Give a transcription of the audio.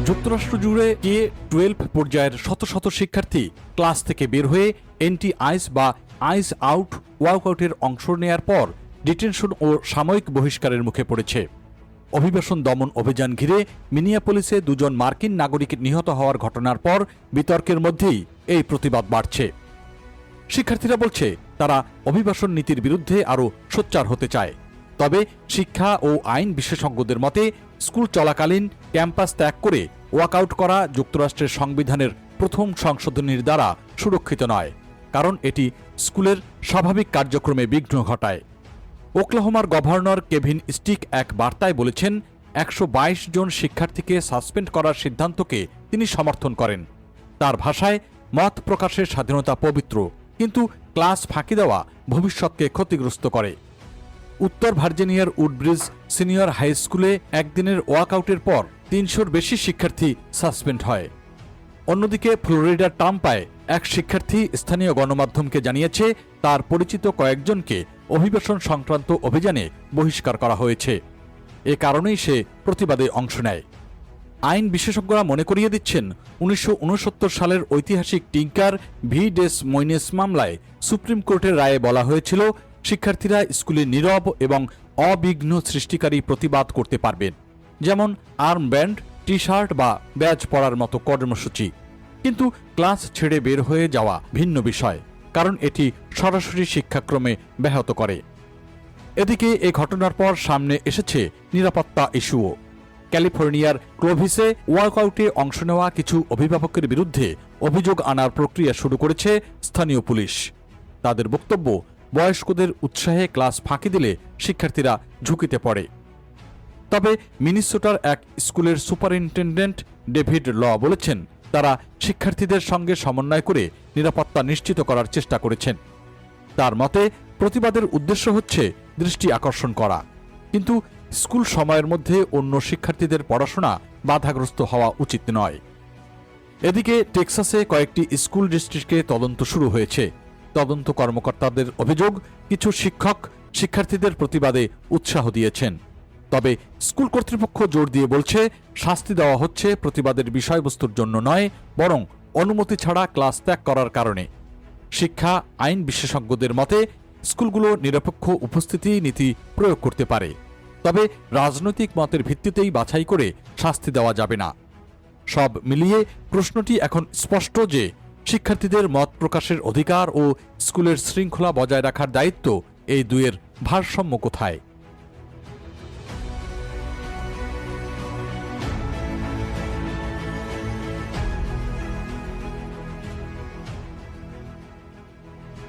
যুক্তরাষ্ট্র জুড়ে K-12 পর্যায়ের শত শত শিক্ষার্থী ক্লাস থেকে বের হয়ে এন্টি আইস বা আইস আউট ওয়াকআউটের অংশ নেয়ার পর ডিটেনশন ও সাময়িক বহিষ্কারের মুখে পড়েছে। অভিবাসন দমন অভিযান ঘিরে মিনিয়াপোলিসে দুজন মার্কিন নাগরিক নিহত হওয়ার ঘটনার পর বিতর্কের মধ্যেই এই প্রতিবাদ বাড়ছে। শিক্ষার্থীরা বলছে তারা অভিবাসন নীতির বিরুদ্ধে আরও সোচ্চার হতে চায়। তবে শিক্ষা ও আইন বিশেষজ্ঞদের মতে স্কুল চলাকালীন ক্যাম্পাস ত্যাগ করে ওয়াকআউট করা যুক্তরাষ্ট্রের সংবিধানের প্রথম সংশোধনীর দ্বারা সুরক্ষিত নয়, কারণ এটি স্কুলের স্বাভাবিক কার্যক্রমে বিঘ্ন ঘটায়। ওকলাহোমার গভর্নর কেভিন স্টিক এক বার্তায় বলেছেন 122 জন শিক্ষার্থীকে সাসপেন্ড করার সিদ্ধান্তকে তিনি সমর্থন করেন। তার ভাষায় মত প্রকাশের স্বাধীনতা পবিত্র, কিন্তু ক্লাস ফাঁকি দেওয়া ভবিষ্যৎকে ক্ষতিগ্রস্ত করে। উত্তর ভার্জিনিয়ার উডব্রিজ সিনিয়র হাই স্কুলে একদিনের ওয়াকআউটের পর 300-র বেশি শিক্ষার্থী সাসপেন্ড হয়। অন্যদিকে ফ্লোরিডার টাম্পায় এক শিক্ষার্থী স্থানীয় গণমাধ্যমকে জানিয়েছে তার পরিচিত কয়েকজনকে অভিবাসন সংক্রান্ত অভিযানে বহিষ্কার করা হয়েছে। এ কারণেই সে প্রতিবাদে অংশ নেয়। আইন বিশেষজ্ঞরা মনে করিয়ে দিচ্ছেন 1969 সালের ঐতিহাসিক টিঙ্কার ভি ডেস মইনেস মামলায় সুপ্রিম কোর্টের রায়ে বলা হয়েছিল শিক্ষার্থীরা স্কুলে নীরব এবং অবিঘ্ন সৃষ্টিকারী প্রতিবাদ করতে পারবেন, যেমন আর্ম ব্যান্ড, টি শার্ট বা ব্যাজ পরার মতো কর্মসূচি। কিন্তু ক্লাস ছেড়ে বের হয়ে যাওয়া ভিন্ন বিষয়, কারণ এটি সরাসরি শিক্ষাক্রমে ব্যাহত করে। এদিকে এ ঘটনার পর সামনে এসেছে নিরাপত্তা ইস্যুও। ক্যালিফোর্নিয়ার ক্লোভিসে ওয়াকআউটে অংশ নেওয়া কিছু অভিভাবকের বিরুদ্ধে অভিযোগ আনার প্রক্রিয়া শুরু করেছে স্থানীয় পুলিশ। তাদের বক্তব্য, বয়স্কদের উৎসাহে ক্লাস ফাঁকি দিলে শিক্ষার্থীরা ঝুঁকিতে পড়ে। তবে মিনেসোটার এক স্কুলের সুপারিনটেনডেন্ট ডেভিড ল বলেছেন তারা শিক্ষার্থীদের সঙ্গে সমন্বয় করে নিরাপত্তা নিশ্চিত করার চেষ্টা করেছেন। তার মতে প্রতিবাদের উদ্দেশ্য হচ্ছে দৃষ্টি আকর্ষণ করা, কিন্তু স্কুল সময়ের মধ্যে অন্য শিক্ষার্থীদের পড়াশোনা বাধাগ্রস্ত হওয়া উচিত নয়। এদিকে টেক্সাসে কয়েকটি স্কুল ডিস্ট্রিক্টে তদন্ত শুরু হয়েছে। তদন্ত কর্মকর্তাদের অভিযোগ, কিছু শিক্ষক শিক্ষার্থীদের প্রতিবাদে উৎসাহ দিয়েছেন। তবে স্কুল কর্তৃপক্ষ জোর দিয়ে বলছে শাস্তি দেওয়া হচ্ছে প্রতিবাদের বিষয়বস্তুর জন্য নয়, বরং অনুমতি ছাড়া ক্লাস ত্যাগ করার কারণে। শিক্ষা আইন বিশেষজ্ঞদের মতে স্কুলগুলো নিরপেক্ষ উপস্থিতি নীতি প্রয়োগ করতে পারে, তবে রাজনৈতিক মতের ভিত্তিতেই বাছাই করে শাস্তি দেওয়া যাবে না। সব মিলিয়ে প্রশ্নটি এখন স্পষ্ট যে শিক্ষার্থীদের মত প্রকাশের অধিকার ও স্কুলের শৃঙ্খলা বজায় রাখার দায়িত্ব, এই দুয়ের ভারসাম্য কোথায়?